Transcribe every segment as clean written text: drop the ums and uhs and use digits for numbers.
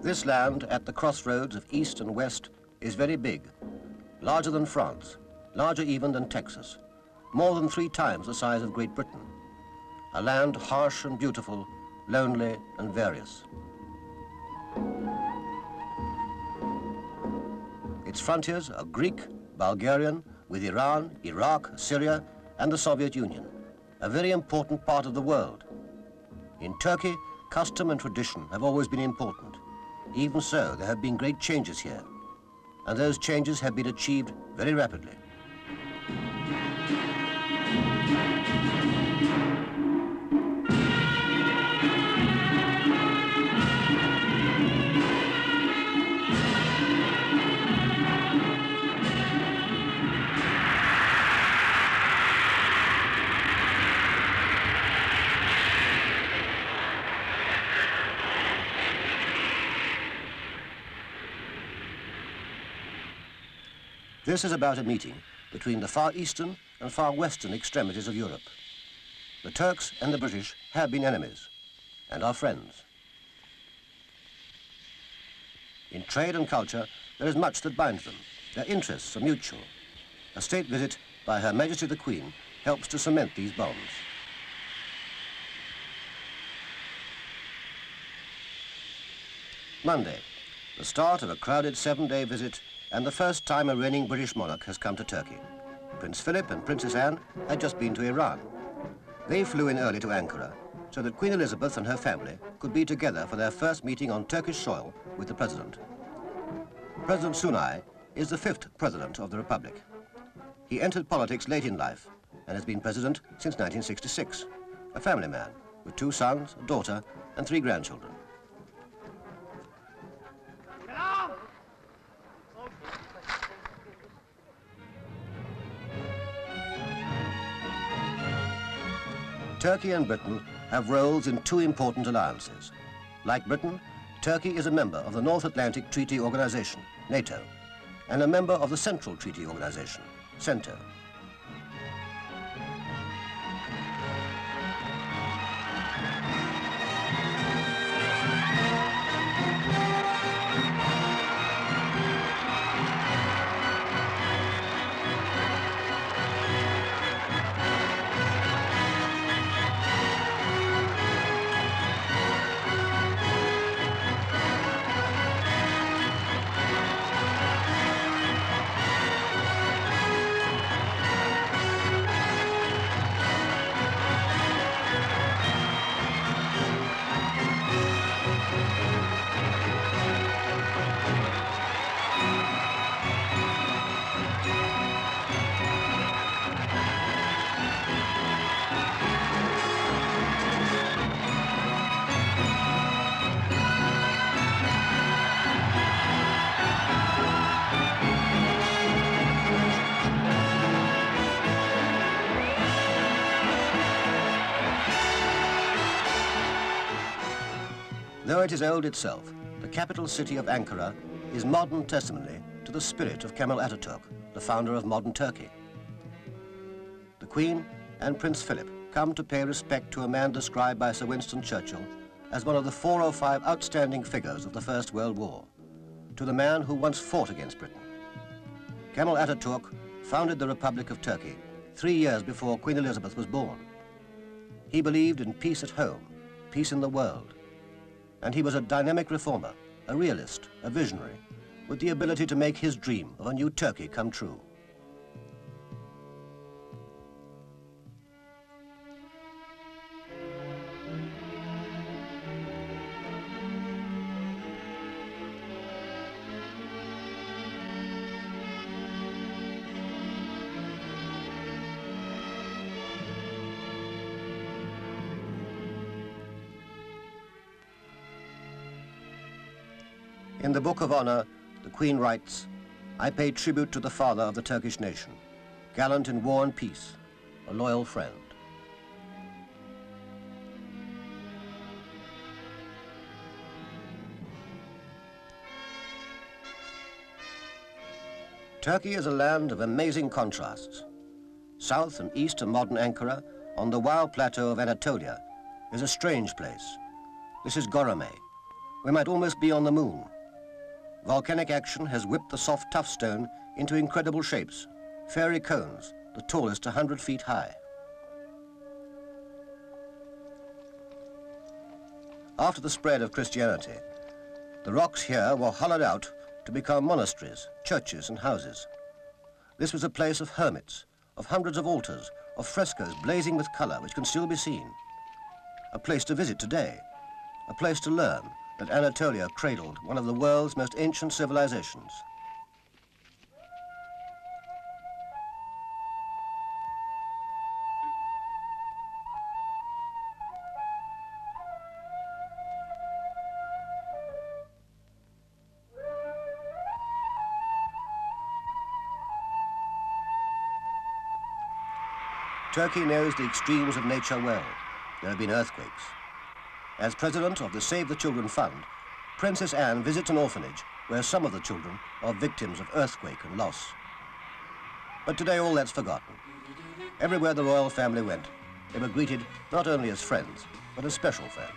This land at the crossroads of East and West is very big, larger than France, larger even than Texas, more than 3 times the size of Great Britain. A land harsh and beautiful, lonely and various. Its frontiers are Greek, Bulgarian, with Iran, Iraq, Syria, and the Soviet Union, a very important part of the world. In Turkey, custom and tradition have always been important. Even so, there have been great changes here, and those changes have been achieved very rapidly. This is about a meeting between the far eastern and far western extremities of Europe. The Turks and the British have been enemies and are friends. In trade and culture, there is much that binds them. Their interests are mutual. A state visit by Her Majesty the Queen helps to cement these bonds. Monday, the start of a crowded 7-day visit and the first time a reigning British monarch has come to Turkey. Prince Philip and Princess Anne had just been to Iran. They flew in early to Ankara so that Queen Elizabeth and her family could be together for their first meeting on Turkish soil with the President. President Sunay is the 5th President of the Republic. He entered politics late in life and has been President since 1966, a family man with 2 sons, a daughter, and 3 grandchildren. Turkey and Britain have roles in 2 important alliances. Like Britain, Turkey is a member of the North Atlantic Treaty Organization, NATO, and a member of the Central Treaty Organization, CENTO. Though it is old itself, the capital city of Ankara is modern testimony to the spirit of Kemal Atatürk, the founder of modern Turkey. The Queen and Prince Philip come to pay respect to a man described by Sir Winston Churchill as one of the 4 or 5 outstanding figures of the First World War, to the man who once fought against Britain. Kemal Atatürk founded the Republic of Turkey 3 years before Queen Elizabeth was born. He believed in peace at home, peace in the world, and he was a dynamic reformer, a realist, a visionary, with the ability to make his dream of a new Turkey come true. In the Book of Honor, the Queen writes, "I pay tribute to the father of the Turkish nation, gallant in war and peace, a loyal friend." Turkey is a land of amazing contrasts. South and east of modern Ankara, on the wild plateau of Anatolia, is a strange place. This is Gorome, we might almost be on the moon. Volcanic action has whipped the soft tough stone into incredible shapes, fairy cones, the tallest 100 feet high. After the spread of Christianity, the rocks here were hollowed out to become monasteries, churches and houses. This was a place of hermits, of hundreds of altars, of frescoes blazing with colour which can still be seen. A place to visit today, a place to learn that Anatolia cradled one of the world's most ancient civilizations. Turkey knows the extremes of nature well. There have been earthquakes. As president of the Save the Children Fund, Princess Anne visits an orphanage where some of the children are victims of earthquake and loss. But today all that's forgotten. Everywhere the royal family went, they were greeted not only as friends, but as special friends.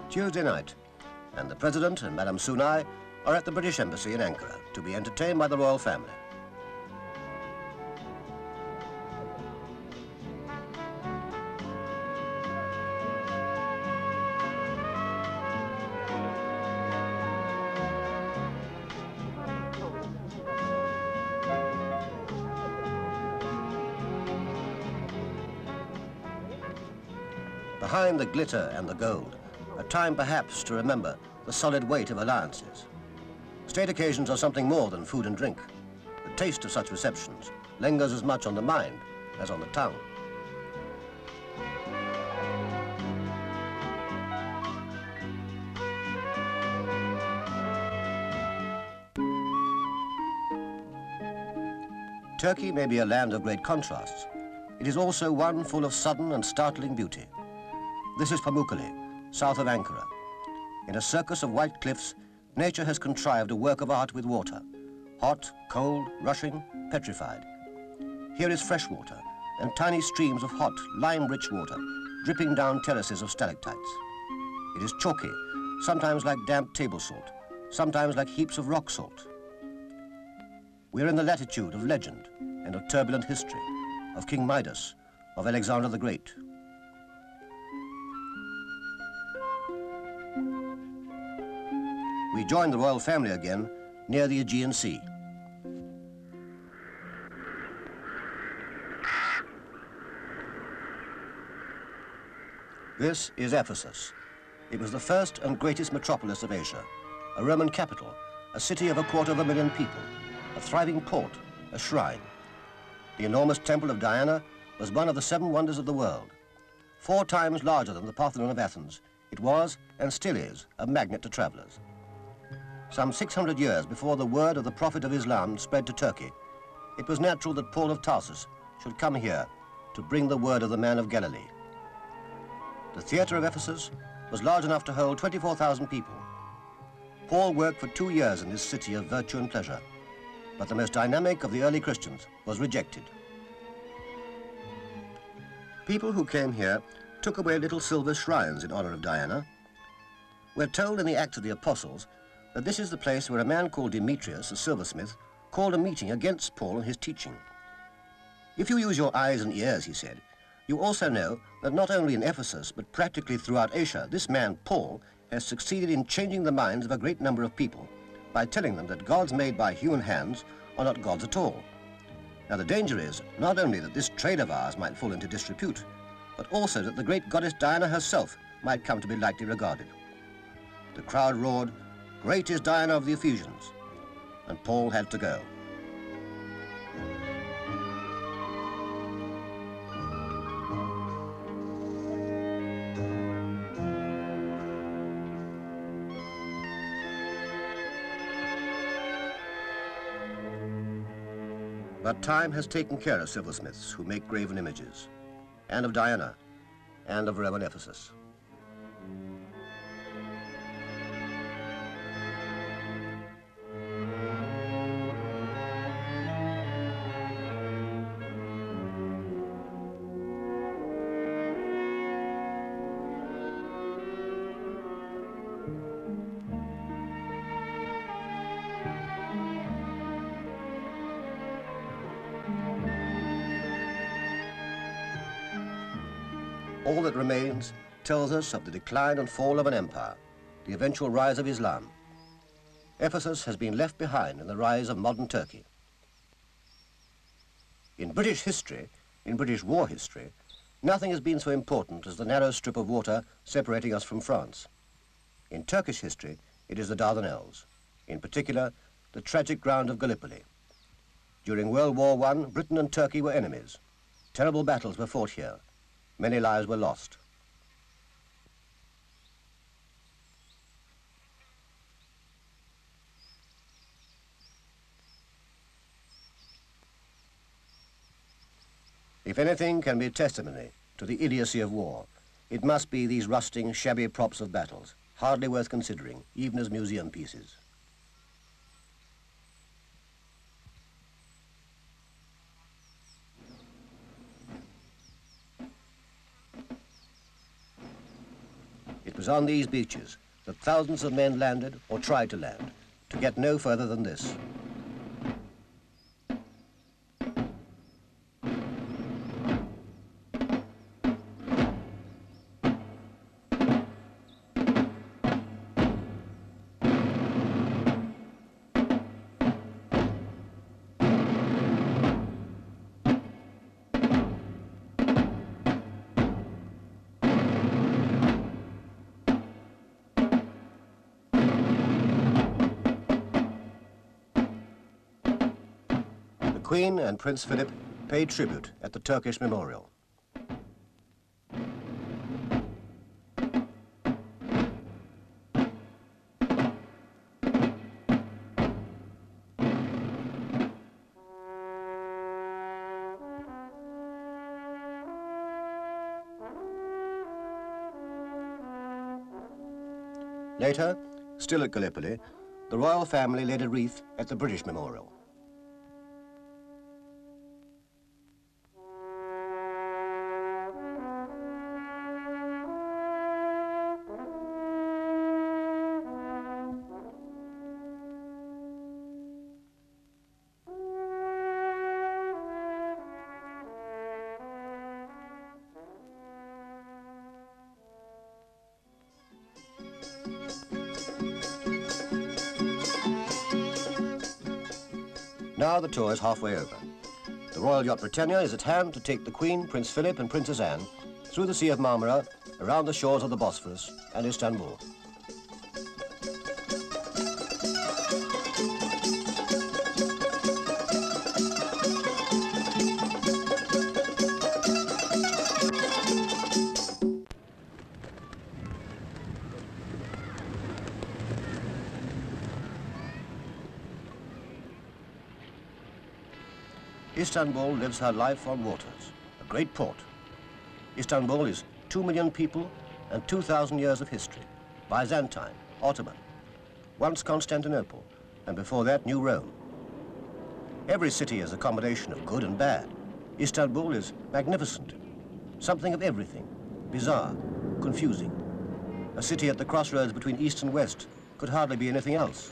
Tuesday night, and the President and Madame Sunay are at the British Embassy in Ankara to be entertained by the royal family. Behind the glitter and the gold, a time perhaps to remember the solid weight of alliances. State occasions are something more than food and drink. The taste of such receptions lingers as much on the mind as on the tongue. Turkey may be a land of great contrasts. It is also one full of sudden and startling beauty. This is Pamukkale, south of Ankara. In a circus of white cliffs, nature has contrived a work of art with water. Hot, cold, rushing, petrified. Here is fresh water and tiny streams of hot, lime-rich water dripping down terraces of stalactites. It is chalky, sometimes like damp table salt, sometimes like heaps of rock salt. We're in the latitude of legend and of turbulent history, of King Midas, of Alexander the Great. We join the royal family again near the Aegean Sea. This is Ephesus. It was the first and greatest metropolis of Asia, a Roman capital, a city of 250,000 people, a thriving port, a shrine. The enormous temple of Diana was one of the 7 wonders of the world. 4 times larger than the Parthenon of Athens, it was, and still is, a magnet to travelers. Some 600 years before the word of the Prophet of Islam spread to Turkey, it was natural that Paul of Tarsus should come here to bring the word of the man of Galilee. The theatre of Ephesus was large enough to hold 24,000 people. Paul worked for 2 years in this city of virtue and pleasure, but the most dynamic of the early Christians was rejected. People who came here took away little silver shrines in honor of Diana. We're told in the Acts of the Apostles that this is the place where a man called Demetrius, a silversmith, called a meeting against Paul and his teaching. If you use your eyes and ears, he said, you also know that not only in Ephesus, but practically throughout Asia, this man, Paul, has succeeded in changing the minds of a great number of people by telling them that gods made by human hands are not gods at all. Now the danger is not only that this trade of ours might fall into disrepute, but also that the great goddess Diana herself might come to be lightly regarded. The crowd roared, "Great is Diana of the Ephesians," and Paul had to go. But time has taken care of silversmiths who make graven images, and of Diana, and of Roman Ephesus. All that remains tells us of the decline and fall of an empire, the eventual rise of Islam. Ephesus has been left behind in the rise of modern Turkey. In British history, in British war history, nothing has been so important as the narrow strip of water separating us from France. In Turkish history, it is the Dardanelles, in particular, the tragic ground of Gallipoli. During World War I, Britain and Turkey were enemies. Terrible battles were fought here. Many lives were lost. If anything can be testimony to the idiocy of war, it must be these rusting, shabby props of battles, hardly worth considering, even as museum pieces. It was on these beaches that thousands of men landed or tried to land, to get no further than this. The Queen and Prince Philip paid tribute at the Turkish memorial. Later, still at Gallipoli, the royal family laid a wreath at the British memorial. Now the tour is halfway over. The Royal Yacht Britannia is at hand to take the Queen, Prince Philip and Princess Anne through the Sea of Marmara, around the shores of the Bosphorus and Istanbul. Istanbul lives her life on waters, a great port. Istanbul is 2 million people and 2,000 years of history, Byzantine, Ottoman, once Constantinople, and before that New Rome. Every city is a combination of good and bad. Istanbul is magnificent, something of everything, bizarre, confusing. A city at the crossroads between East and West could hardly be anything else.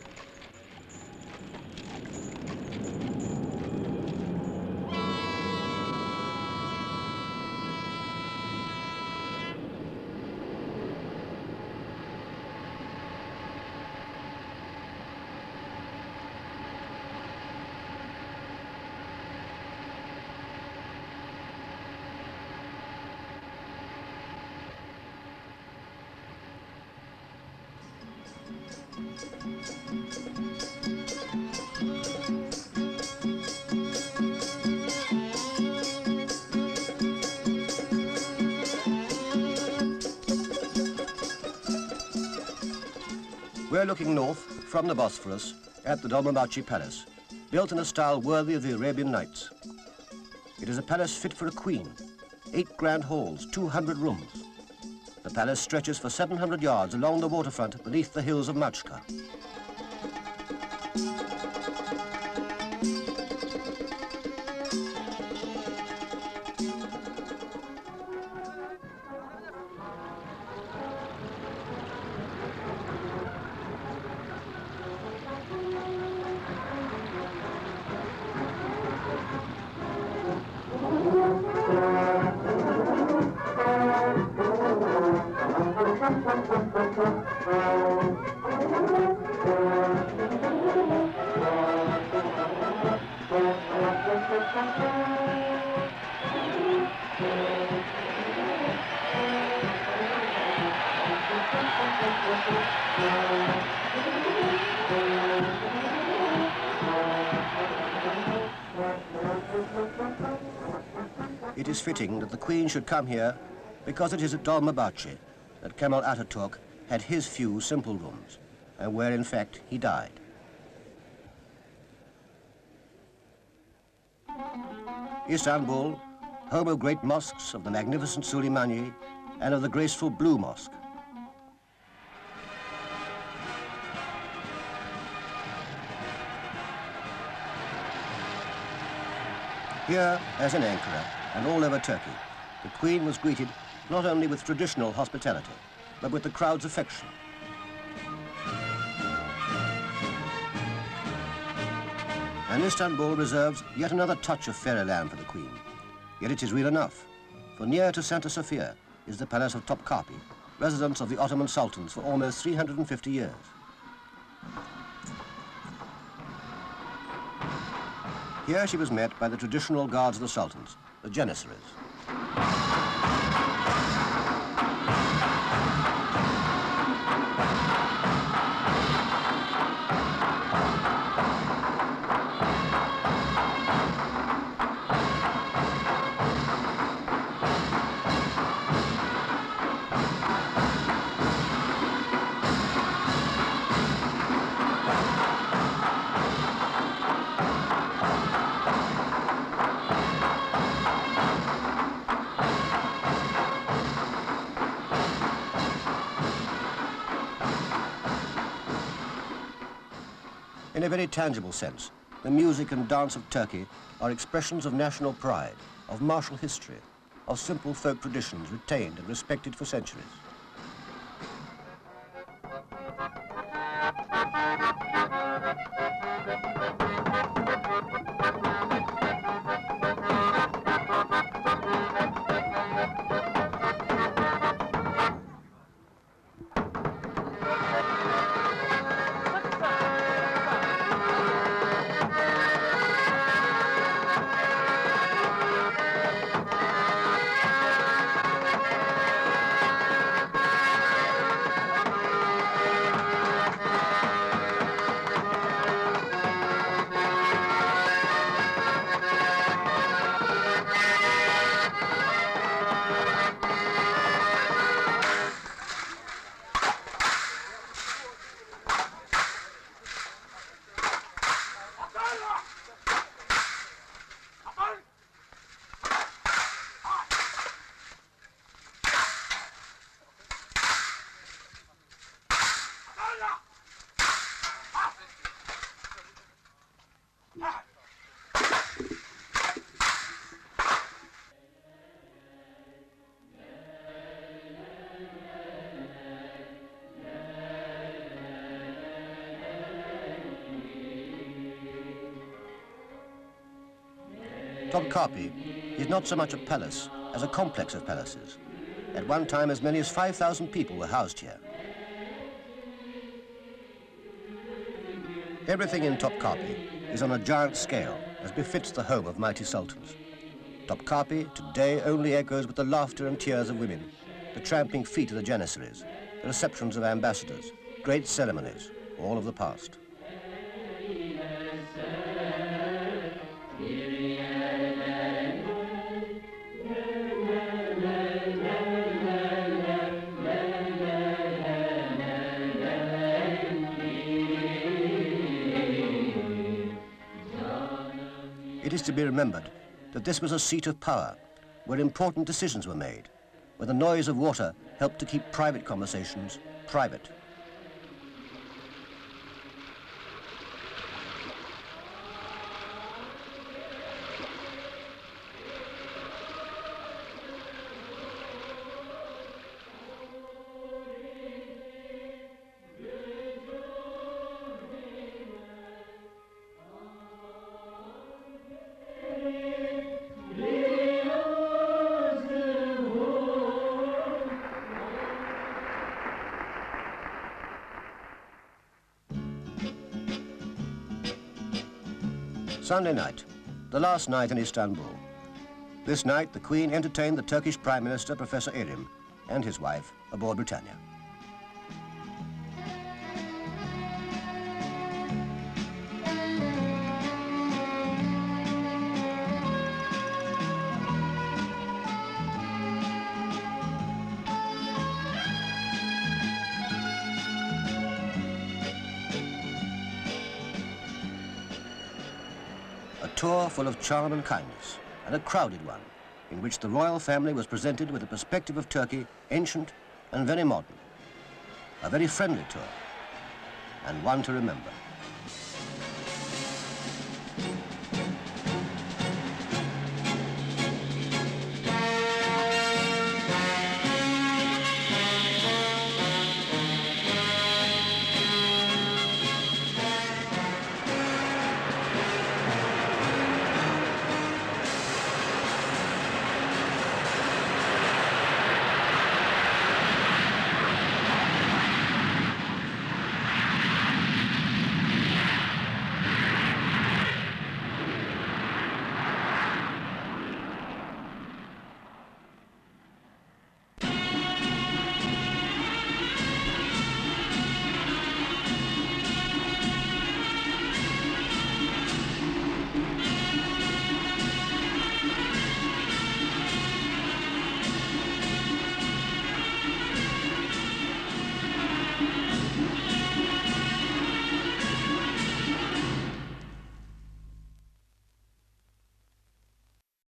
We're looking north from the Bosphorus at the Dolmabahce Palace, built in a style worthy of the Arabian Nights. It is a palace fit for a queen, 8 grand halls, 200 rooms. The palace stretches for 700 yards along the waterfront beneath the hills of Machka. It is fitting that the Queen should come here because it is at Dolmabahce that Kemal Ataturk had his few simple rooms, and where in fact he died. Istanbul, home of great mosques, of the magnificent Suleimani and of the graceful Blue Mosque. Here, as in Ankara and all over Turkey, the Queen was greeted not only with traditional hospitality, but with the crowd's affection. And Istanbul reserves yet another touch of fairyland for the Queen. Yet it is real enough, for near to Santa Sofia is the palace of Topkapi, residence of the Ottoman sultans for almost 350 years. Here she was met by the traditional guards of the sultans, the Janissaries. In a very tangible sense, the music and dance of Turkey are expressions of national pride, of martial history, of simple folk traditions retained and respected for centuries. Topkapi is not so much a palace as a complex of palaces. At one time, as many as 5,000 people were housed here. Everything in Topkapi is on a giant scale, as befits the home of mighty sultans. Topkapi today only echoes with the laughter and tears of women, the trampling feet of the Janissaries, the receptions of ambassadors, great ceremonies, all of the past. is to be remembered that this was a seat of power, where important decisions were made, where the noise of water helped to keep private conversations private. Sunday night, the last night in Istanbul. This night, the Queen entertained the Turkish Prime Minister, Professor Erim, and his wife aboard Britannia. A tour full of charm and kindness, and a crowded one, in which the royal family was presented with a perspective of Turkey, ancient and very modern. A very friendly tour, and one to remember.